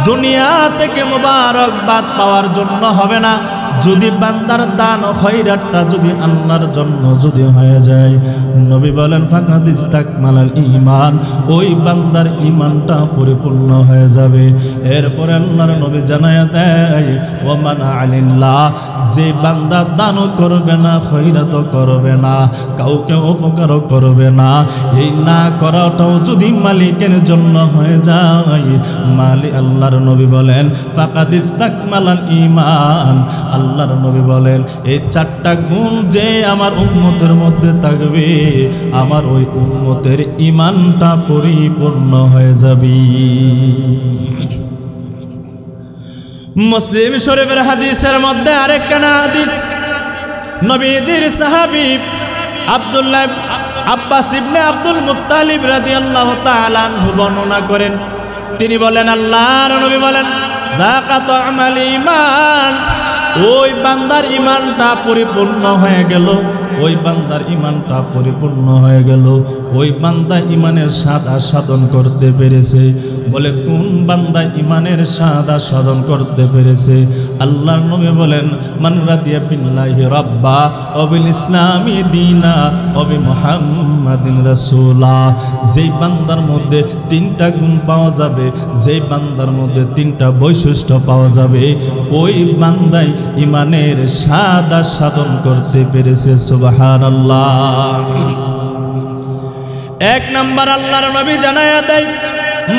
দুনিয়া থেকে মুবারকবাদ পাওয়ার জন্য হবে না। যদি বান্দার দান খয়রাতটা যদি আল্লাহর জন্য যদি হয়ে যায়, নবী বলেন ফাকাদ ইস্তাকমালাল ঈমান, ওই বান্দার ঈমানটা পরিপূর্ণ হয়ে যাবে। এরপরে আল্লাহর নবী জানায়া দেয়, ওয়া মানা লিল্লাহ, যে বান্দা দানও করবে না, খয়রাতও করবে না, কাউকে উপকারও করবে না, এই না করাটাও যদি মালিকের জন্য হয়ে যায়, মালিক আল্লাহর নবী বলেন ফাকাদ ইস্তাকমালাল ঈমান। আল্লাহর নবী বলেন এই চারটা গুণ যে আমার উম্মতের মধ্যে থাকবে, আমার ওই উম্মতের ঈমানটা পরিপূর্ণ হয়ে যাবে। মুসলিম শরীফের হাদিসের মধ্যে আরেকখানা হাদিস, নবীজির সাহাবী আব্দুল্লাহ আব্বাস ইবনে আব্দুল মুত্তালিব রাদিয়াল্লাহু তাআলা আনহু বর্ণনা করেন, তিনি বলেন আল্লাহর নবী বলেন যাকা তু'মাল ঈমান, ওই বান্দার ঈমানটা পরিপূর্ণ হয়ে গেল, ওই বান্দার ঈমানটা পরিপূর্ণ হয়ে গেল, ওই বান্দা ঈমানের স্বাদ আস্বাদন করতে পেরেছে। বলে কোন বান্দা ঈমানের স্বাদ আস্বাদন করতে পেরেছে? আল্লাহর নবী বলেন মান রাদিয়া বিল্লাহি রাব্বা ওয়া বিল ইসলামি দীনা ওয়া বি মুহাম্মাদিন রাসূলা, যেই বান্দার মধ্যে তিনটা গুণ পাওয়া যাবে, যেই বান্দার মধ্যে তিনটা বৈশিষ্ট্য পাওয়া যাবে, ওই বান্দাই ঈমানের স্বাদ আস্বাদন করতে পেরেছে। সুবহানাল্লাহ। এক নাম্বার আল্লাহর নবী জানায়া দেয়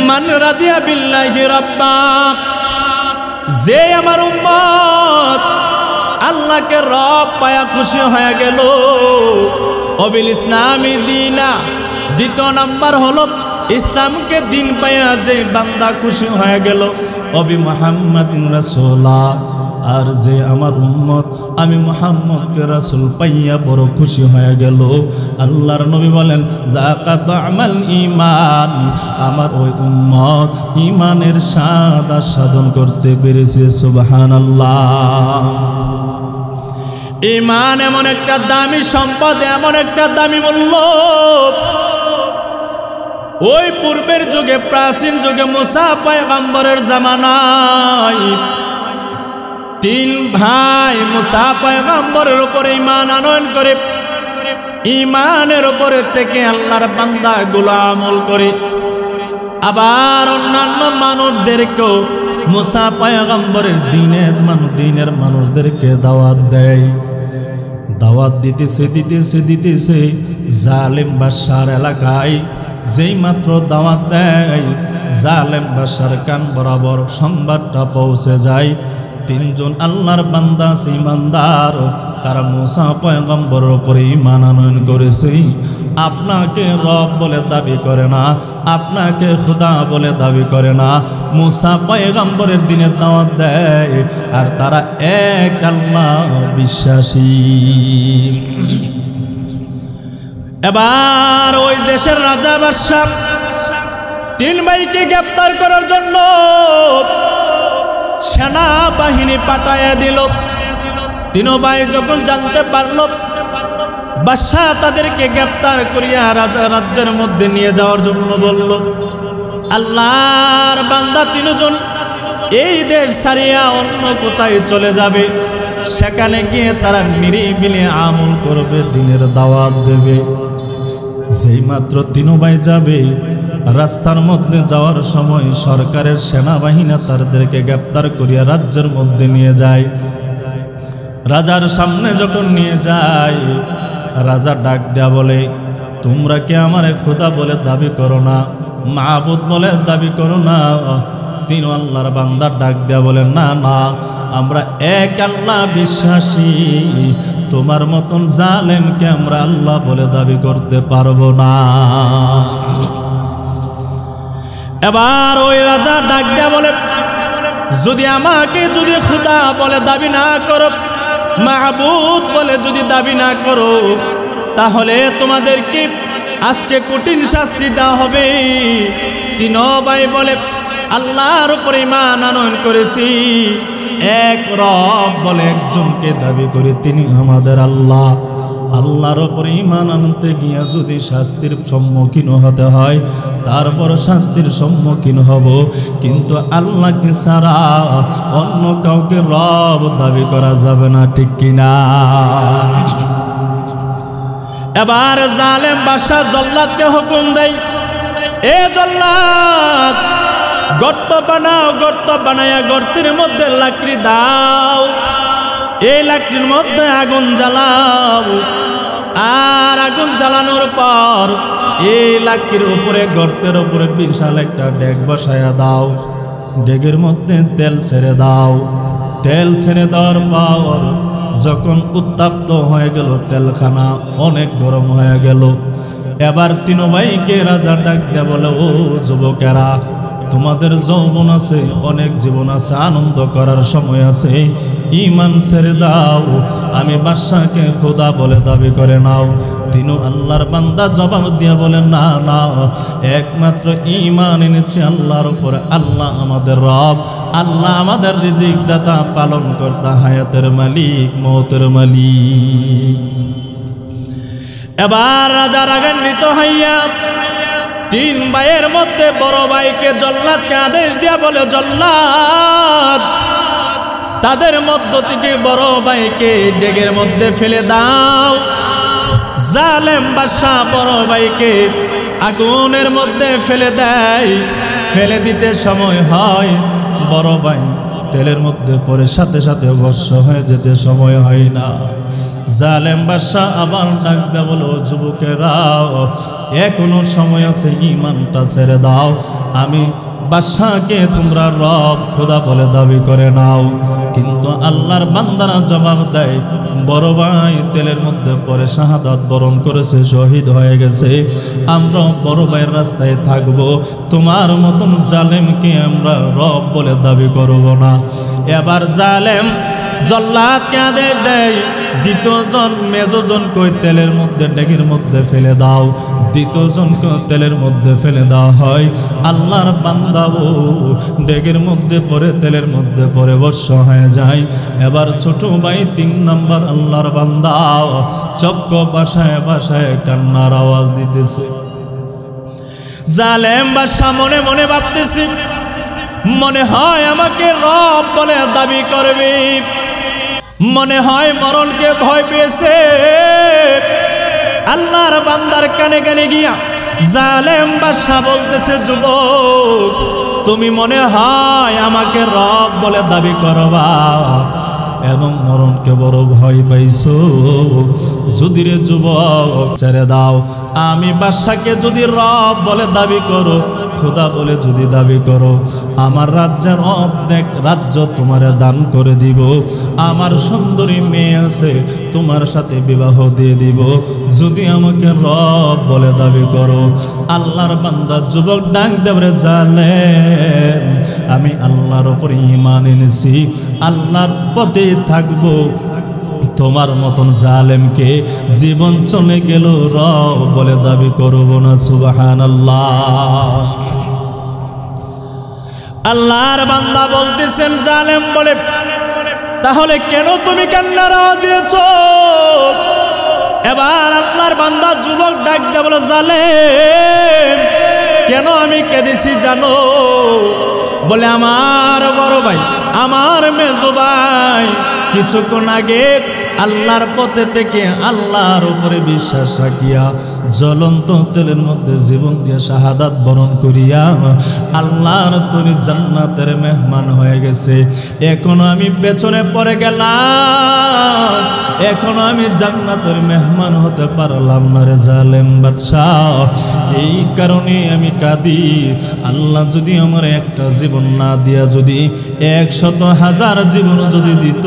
মান রাদিয়া বিল্লাহি রাব্বা, যে আমার উম্মত আল্লাহকে রব পায়া খুশি হয়ে গেল, অবিল ইসলামি দীনা, দ্বিতীয় নাম্বার হলো ইসলামকে দিন পায়া যে বান্দা খুশি হয়ে গেল, অবি মুহাম্মাদিন রাসূলা, আর যে আমার উম্মত আমি মুহাম্মদকে রাসূল পাইয়া বড় খুশি হয়ে গেল, আল্লাহর নবী বলেন যাকা তু'মাল ঈমান, আমার ওই উম্মত ঈমানের স্বাদ আস্বাদন করতে পেরেছে। সুবহানাল্লাহ। ঈমান এমন একটা দামি সম্পদ, এমন একটা দামি মূল্য। ওই পূর্বের যুগে, প্রাচীন যুগে মুসা পয়গম্বরের জামানায় 3 ভাই মুসা পয়গম্বরের উপরে ঈমান আনয়ন করে, ঈমানের উপরে থেকে আল্লাহর বান্দা গুলো আমল করে, আবার অন্যান্য মানুষদেরকেও মুসা পয়গম্বরের দিনের মানুষদেরকে দাওয়াত দেয়। দাওয়াত দিতেছে জালেম বাদশার এলাকায় যেই মাত্র দাওয়াত দেয়, জালেম বাদশার কান বরাবর সংবাদটা পৌঁছে যায়। 3 জন আল্লাহর বান্দা ঈমানদার, তারা মুসা পয়গম্বরের উপরে ঈমান আনয়ন করেছে। আপনাকে রব বলে দাবি করে না, আপনাকে খোদা বলে দাবি করে না, মুসা পয়গম্বরের দিনের দাওয়াত দেয়, আর তারা এক আল্লাহ বিশ্বাসী। এবার ওই দেশের রাজা বাদশা 3 ভাইকে গ্রেফতার করার জন্য সেনাবাহিনী পাঠাইয়া দিল। 3 ভাই যখন জানতে পারল, বাদশা তাদেরকে গ্রেফতার করিয়া রাজ্যের মধ্যে নিয়ে যাওয়ার জন্য বলল। আল্লাহর বান্দা 3 জন এই দেশ ছাড়িয়া অন্য কোথায় চলে যাবে, সেখানে গিয়ে তারা নিরিবিলি আমল করবে, দিনের দাওয়াত দেবে। যেই মাত্র 3 ভাই যাবে, রাস্তার মধ্যে যাওয়ার সময় সরকারের সেনাবাহিনী তাদেরকে গ্রেফতার করিয়া রাজ্যের মধ্যে নিয়ে যায়। রাজার সামনে যখন নিয়ে যায়, রাজা ডাক দেয়া বলে, তোমরা কি আমারে খোদা বলে দাবি করো না, মাবুদ বলে দাবি করো না? 3 আল্লাহর বান্দা ডাক দেয়া বলে, না না, আমরা এক আল্লাহ বিশ্বাসী, তোমার মতন জালেমকে আমরা আল্লাহ বলে দাবি করতে পারবো না। এবার ওই রাজা ডাক দেয়া বলে, যদি আমাকে যদি খোদা বলে দাবি না করো, মাবুদ বলে যদি দাবি না করো, তাহলে তোমাদেরকে আজকে কঠিন শাস্তি দেওয়া হবে। 3 ভাই বলে, আল্লাহর উপরে ঈমান আনয়ন করেছি, এক রব বলে একজনকে দাবি করি, তিনি আমাদের আল্লাহ। আল্লাহর উপরে ঈমান আনতে গিয়া যদি শাস্তির সম্মুখীন হতে হয়, তারপর শাস্তির সম্মুখীন হব, কিন্তু আল্লাহকে ছাড়া অন্য কাউকে রব দাবি করা যাবে না, ঠিক কিনা? এবার জালেম বাদশা জল্লাদকে হুকুম দেয়, এ জল্লাদ, গর্ত বানাও, গর্ত বানায়া গর্তের মধ্যে লাকড়ি দাও, এই লাকড়ির মধ্যে আগুন জ্বালাও, আর আগুন জ্বালানোর পর এই লাকড়ির উপরে, গর্তের উপরে বিশাল একটা ডেক বসায়া দাও, ডেকের মধ্যে তেল ছেড়ে দাও। তেল ছেড়ে দেওয়ার পর যখন উত্তপ্ত হয়ে গেল, তেলখানা অনেক গরম হয়ে গেল, এবার 3 ভাইকে রাজা ডাক দেয়া বলে, ও যুবকেরা, তোমাদের যৌবন আছে, অনেক জীবন আছে, আনন্দ করার সময় আছে, ঈমান ছেড়ে দাও, আমি বাদশাকে খোদা বলে দাবি করে নাও। 3 আল্লাহর বান্দা জবাব দিয়া বলে, না না, একমাত্র ঈমান এনেছি আল্লাহর উপরে, আল্লাহ আমাদের রব, আল্লাহ আমাদের রিজিক দাতা, পালন কর্তা, হায়াতের মালিক, মওতের মালিক। এবার রাজা রাগান্বিত হইয়া 3 ভাইয়ের মধ্যে বড় ভাইকে জল্লাদকে আদেশ দিয়া বলে, জল্লাদ, তাদের মধ্য থেকে বড় ভাইকে ডেকের মধ্যে ফেলে দাও। জালেম বাদশা বড় ভাইকে আগুনের মধ্যে ফেলে দেয়। ফেলে দিতে সময় হয়, বড় ভাই তেলের মধ্যে পড়ে সাথে সাথে ভস্ম হয়ে যেতে সময় হয় না। জালেম বাদশা আবার ডাক দেয়া বলো, যুবকেরা, এখনো সময় আছে, ঈমানটা ছেড়ে দাও, আমি বাদশাকে তোমরা রব খোদা বলে দাবি করে নাও। কিন্তু আল্লাহর বান্দারা জবাব দেয়, বড় ভাই তেলের মধ্যে পড়ে শাহাদাত বরণ করেছে, শহীদ হয়ে গেছে, আমরা বড় ভাইয়ের রাস্তায় থাকবো, তোমার মতন জালেমকে আমরা রব বলে দাবি করব না। এবার জালেম জল্লাদকে আদেশ দেয়, দ্বিতীয়জন মেজজন কই তেলের মধ্যে ডেকের মধ্যে ফেলে দাও। দ্বিতীয় জনকে তেলের মধ্যে ফেলে দেওয়া হয়। আল্লাহর বান্দাও ডেগের মধ্যে পড়ে তেলের মধ্যে পড়ে বর্ষ হয়ে যায়। এবার ছোট ভাই 3 নম্বর আল্লাহর বান্দা চক্ক বাসায় বাসায় কান্নার আওয়াজ দিতেছে। জালেম বাদশা মনে মনে ভাবতেছি, মনে হয় আমাকে রব বলে দাবি করবে, মনে হয় মরণকে ভয় পেয়েছে। আল্লাহর বান্দার কানে কানে গিয়া জালেম বাদশা বলতেছে, যুবক তুমি মনে হয় আমাকে রব বলে দাবি করবা এবং মরণকে বড় ভয় পাইছো। যদি রে যুবক ছেড়ে দাও, আমি বাদশাকে যদি রব বলে দাবি করো, খোদা বলে যদি দাবি করো, আমার রাজ্যের অর্ধেক রাজ্য তোমারে দান করে দিব। আমার সুন্দরী মেয়ে আছে, তোমার সাথে বিবাহ দিয়ে দিব যদি আমাকে রব বলে দাবি করো। আল্লাহর বান্দা যুবক ডাক দেবরে, জালেম আমি আল্লাহর উপর ঈমান এনেছি, আল্লাহর পথে থাকবো। তোমার মতন জালেমকে জীবন চলে গেল রব বলে দাবি করব না। সুবহানাল্লাহ। আল্লাহর বান্দা বলতেছেন, জালেম বলে তাহলে কেন তুমি কান্নার আওয়াজ দিয়েছো? এবার আল্লাহর বান্দা যুবক ডাক দিয়ে বলে, জালেম কেন আমি কেঁদেছি জানো? বলে আমার বড় ভাই, আমার মেজো ভাই কিছুক্ষণ আগে আল্লাহর পথে থেকে আল্লাহর উপরে বিশ্বাস রাখিয়া জ্বলন্ত তেলের মধ্যে জীবন দিয়ে শাহাদাত বরণ করিয়া আল্লাহর তৈরি জান্নাতের মেহমান হয়ে গেছে। এখনো আমি পেছনে পড়ে গেলাম, এখনো আমি জান্নাতের মেহমান হতে পারলাম না রে জালেম বাদশাহ। এই কারণে আমি কাঁদি, আল্লাহ যদি আমার একটা জীবন না দিয়া যদি 100,000 জীবন যদি দিত,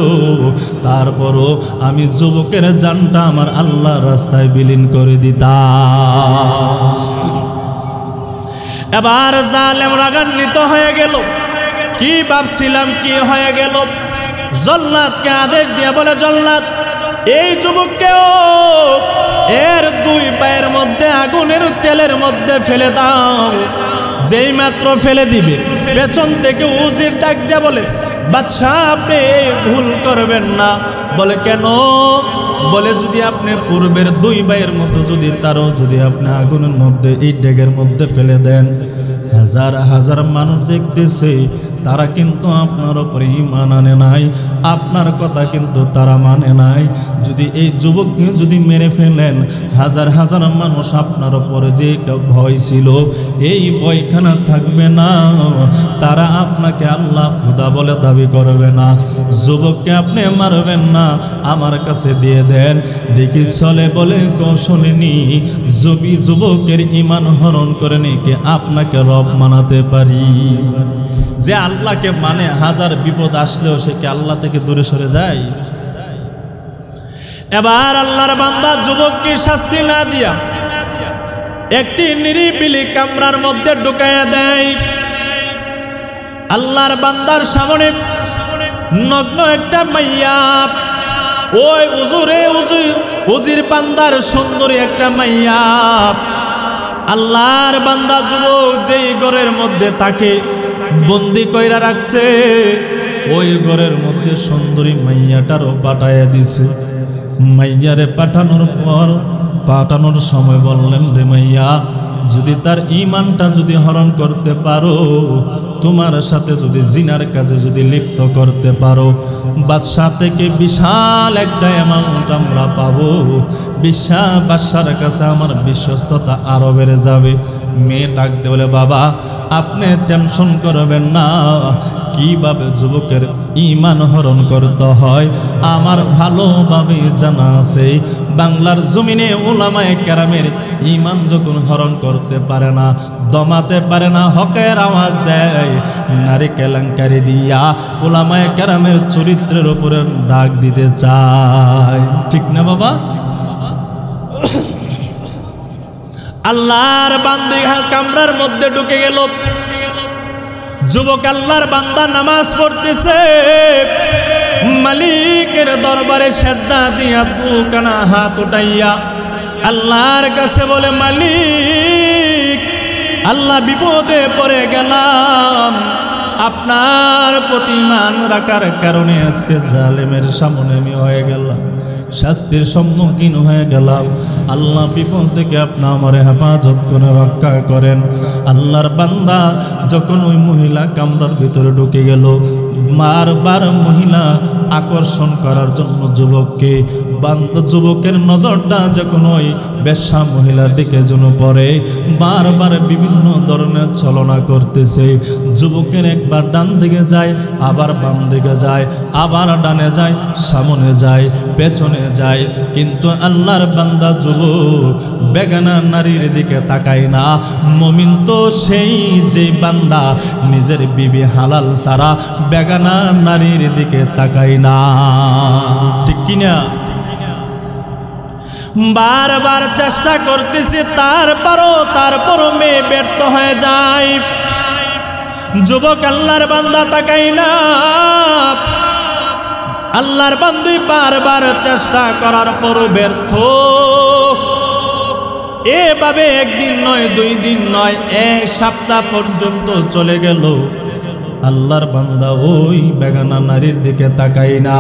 তারপরও আমি যুবকের জানটা আমার আল্লাহর রাস্তায় বিলীন করে দিতাম। এবার জালেম রাগান্বিত হয়ে গেল, কি ভাবছিলাম কি হয়ে গেল। জল্লাদকে আদেশ দিয়ে বলে, জল্লাদ এই যুবককেও এর 2 পায়ের মধ্যে আগুনের তেলের মধ্যে ফেলে দাও। যেই মাত্র ফেলে দিবে, পেছন থেকে উজির ডাক দিয়ে বলে, বাদশাহ আপনি ভুল করবেন না। বলে কেন? বলে যদি আপনি পূর্বের 2 ভাইয়ের মতো যদি তারও যদি আপনি আগুনের মধ্যে এই ডেগের মধ্যে ফেলে দেন, হাজার হাজার মানুষ দেখতেছে, তারা কিন্তু আপনার উপরে ঈমান আনে নাই, আপনার কথা কিন্তু তারা মানে নাই। যদি এই যুবককে যদি মেরে ফেলেন, হাজার হাজার মানুষ আপনার উপরে যে একটা ভয় ছিল, এই ভয়খানা থাকবে না, তারা আপনাকে আল্লাহ খোদা বলে দাবি করবে না। যুবককে আপনি মারবেন না, আমার কাছে দিয়ে দেন, দেখি চলে বলে কৌশলিনী যদি যুবকের ঈমান হরণ করে নিকে আপনাকে রব মানাতে পারি। যে আল্লাহকে মানে হাজার বিপদ আসলেও সে কি আল্লাহ থেকে দূরে সরে যায়? এবার আল্লাহর বান্দা যুবককে শাস্তি না দিয়া একটি নিরিবিলি কামরার মধ্যে ঢুকাইয়া দেয়। আল্লাহর বান্দার সামনে নগ্ন একটা মাইয়া, ওই উজির বান্দার সুন্দরী একটা মাইয়া। আল্লাহর বান্দা যুবক যেই ঘরের মধ্যে তাকে বন্দি কইরা রাখছে, ওই ঘরের মধ্যে সুন্দরী মাইয়াটারও পাঠাইয়া দিছে। মাইয়ারে পাঠানোর সময় বললেন, রে মাইয়া যদি তার ঈমানটা যদি হরণ করতে পারো, তোমার সাথে যদি জিনার কাজে যদি লিপ্ত করতে পারো, বাদশা থেকে বিশাল একটা অ্যামাউন্ট আমরা পাবো। বাদশার কাছে আমার বিশ্বস্ততা আরো বেড়ে যাবে। মেয়ে ডাক দে বলে, বাবা আপনি টেনশন করবেন না, কিভাবে যুবকের ঈমান হরণ করতে হয় আমার ভালোভাবে জানা আছে। বাংলার জমিনে উলামায়ে কেরামের ঈমান যখন হরণ করতে পারে না, দমাতে পারে না, হকের আওয়াজ দেয়, নারী কেলেঙ্কারি দিয়া উলামায়ে কেরামের চরিত্রের উপরে দাগ দিতে চায়। ঠিক না বাবা? আল্লাহর বান্দা কামরার মধ্যে ঢুকে গেল। যুবক আল্লাহর বান্দা নামাজ পড়তেছে, মালিকের দরবারে সেজদা দিয়া দুখানা হাত উঠাইয়া আল্লাহর কাছে বলে, মালিক, আল্লাহ বিপদে পড়ে গেলাম, আপনার প্রতি ঈমান রাখার কারণে আজকে জালেমের সামনে আমি হয়ে গেলাম, শাস্তির সম্মুখীন হয়ে গেলাম। আল্লাহ বিপদ থেকে আপনি আমার হেফাজত করে রক্ষা করেন। আল্লাহর বান্দা যখন ওই মহিলা কামরার ভিতরে ঢুকে গেল, বারবার মহিলা আকর্ষণ করার জন্য যুবককে, যুবকের নজরটা যখন ওই বেশ্যা মহিলার দিকে যেন পড়ে, বারবার বিভিন্ন ধরনের ছলনা করতেছে। যুবকের একবার ডান দিকে যায়, আবার বাম দিকে যায়, আবার ডানে যায়, সামনে যায়, পেছনে যায়, কিন্তু আল্লাহর বান্দা যুবক বেগানা নারীর দিকে তাকায় না। মুমিন তো সেই যে বান্দা নিজের বিবি হালাল ছাড়া বেগানা নারীর দিকে তাকায় না, ঠিক কিনা? বারবার চেষ্টা করতেছি, তারপরও মেয়ে ব্যর্থ হয়ে যায়। যুবক আল্লাহর বান্দা তাকাই না, আল্লাহর বান্দি বারবার চেষ্টা করার পরও ব্যর্থ। এভাবে একদিন নয়, 2 দিন নয়, 1 সপ্তাহ পর্যন্ত চলে গেল। আল্লাহর বান্দা ওই বেগানা নারীর দিকে তাকাই না।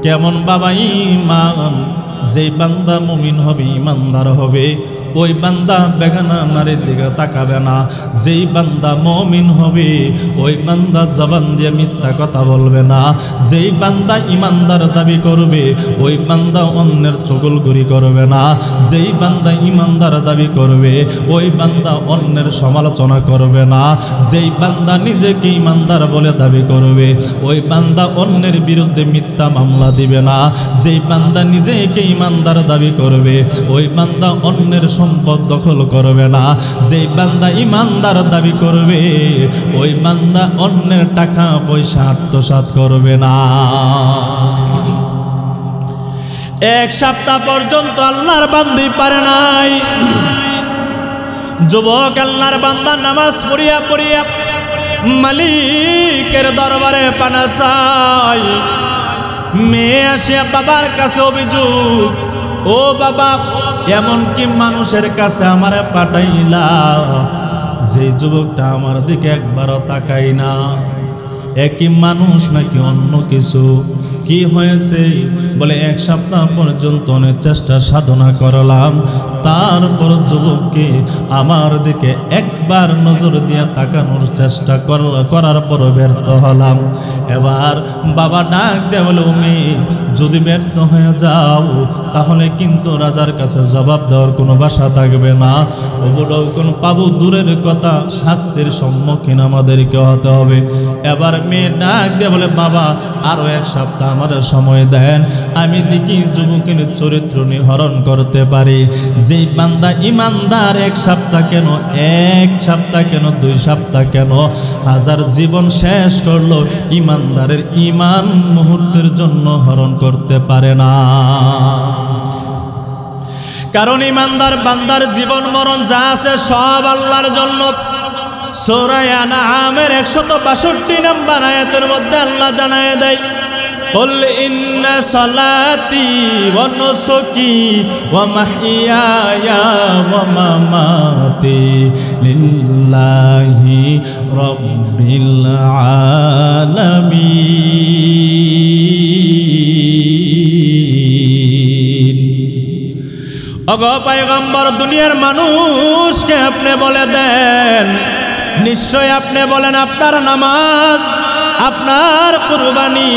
কেমন বাবা ঈমান, যে বান্দা মুমিন হবে, ঈমানদার হবে, ওই বান্দা বেগানা নারীর দিকে তাকাবে না। যেই বান্দা মুমিন হবে, ওই বান্দা জবান দিয়ে মিথ্যা কথা বলবে না। যেই বান্দা ঈমানদার দাবি করবে, ওই বান্দা অন্যের চুগলখড়ি করবে না। যেই বান্দা ঈমানদার দাবি করবে, ওই বান্দা অন্যের সমালোচনা করবে না। যেই বান্দা নিজেকে ঈমানদার বলে দাবি করবে, ওই বান্দা অন্যের বিরুদ্ধে মিথ্যা মামলা দিবে না। যেই বান্দা নিজেকে ঈমানদার দাবি করবে, ওই বান্দা অন্যের সম্পদ দখল করবে না। যেই বান্দা ঈমানদার দাবি করবে, ওই বান্দা অন্যের টাকা পয়সা আত্মসাৎ করবে না। 1 সপ্তাহ পর্যন্ত আল্লাহর বান্দি পারে নাই। যুবক আল্লাহর বান্দা নামাজ পড়িয়া পড়িয়া মালিকের দরবারে পানা চাই। মেয়ে আসিয়া বাবার কাছে অভিযোগ, ও বাবা, এমন কি মানুষের কাছে আমারে পাঠাইলা, যে যুবকটা আমার দিকে একবারও তাকাই না? একই মানুষ নাকি অন্য কিছু? কি হয়েছে? বলে 1 সপ্তাহ পর্যন্ত অনেক চেষ্টা সাধনা করলাম, তারপর যুবককে আমার দিকে একবার নজর দিয়ে তাকানোর চেষ্টা করার পর ব্যর্থ হলাম। এবার বাবা ডাক দেয়া বলে, মেয়ে, যদি ব্যর্থ হয়ে যাও তাহলে কিন্তু রাজার কাছে জবাব দেওয়ার কোনো ভাষা থাকবে না। অবলোকন পাবো দূরের কথা, শাস্তির সম্মুখীন আমাদেরকে হতে হবে। এবার মেয়ে ডাক দিয়ে বলে, বাবা, আরো 1 সপ্তাহ আমাদের সময় দেন, আমি দেখি যুবকের চরিত্র নিহরণ করতে পারি। যেই বান্দা ঈমানদার 1 সপ্তাহ কেন, 1 সপ্তাহ কেন, 2 সপ্তাহ কেন, 1000 জীবন শেষ করলো, ঈমানদারের ঈমান মুহূর্তের জন্য হরণ করতে পারে না। কারণ ঈমানদার বান্দার জীবন মরণ যা আছে সব আল্লাহর জন্য। সূরা আনআমের 162 নম্বর আয়াতের মধ্যে আল্লাহ জানায় দেয়, قل إن صلاتي ونسكي ومحياي ومماتي لله رب العالمين। ওগো পয়গম্বর, দুনিয়ার মানুষকে আপনি বলে দেন, নিশ্চয় আপনি বলেন আপনার নামাজ, আপনার কুরবানি,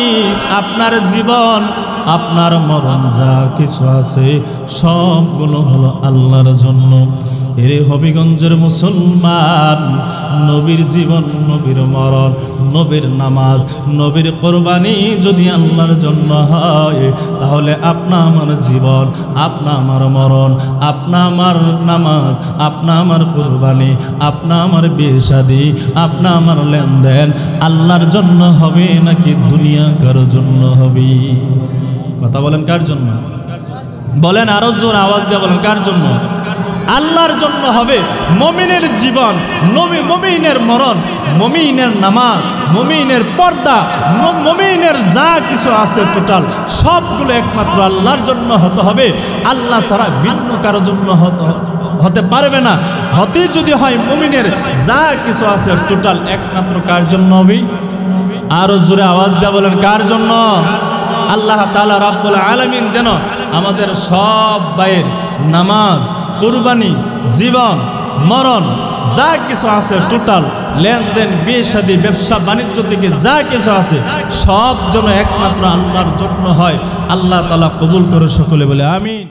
আপনার জীবন, আপনার মরণ, যা কিছু আছে সবগুলো হলো আল্লাহর জন্য। এরে হবিগঞ্জের মুসলমান, নবীর জীবন, নবীর মরণ, নবীর নামাজ, নবীর কোরবানি যদি আল্লাহর জন্য হয়, তাহলে আপনা আমার জীবন, আপনা আমার মরণ, আপনা আমার নামাজ, আপনা আমার কোরবানি, আপনা আমার বিয়ে শাদী, আপনা আমার লেনদেন আল্লাহর জন্য হবে নাকি দুনিয়াকার জন্য হবে? কথা বলেন, কার জন্য? বলেন, আরো জোর আওয়াজ দিয়ে বলেন, কার জন্য? আল্লাহর জন্য হবে। মুমিনের জীবন, মুমিনের মরণ, মুমিনের নামাজ, মুমিনের পর্দা, মুমিনের যা কিছু আছে টোটাল সবগুলো একমাত্র আল্লাহর জন্য হতে হবে। আল্লাহ ছাড়া ভিন্ন কারোর জন্য হতে পারবে না। হতে যদি হয় মুমিনের যা কিছু আছে টোটাল একমাত্র কার জন্য হবে? আরো জোরে আওয়াজ দেয়া বলেন, কার জন্য? আল্লাহ তাআলা রাব্বুল আলামিন যেন আমাদের সব ভাইয়ের নামাজ, কুরবানি, জীবন, মরণ যা কিছু আছে টোটাল লেনদেন, বিয়ে শাদী, ব্যবসা বাণিজ্য থেকে যা কিছু আছে সব যেন একমাত্র আল্লাহর জন্য হয়। আল্লাহ তাআলা কবুল করে সকলে বলে আমিন।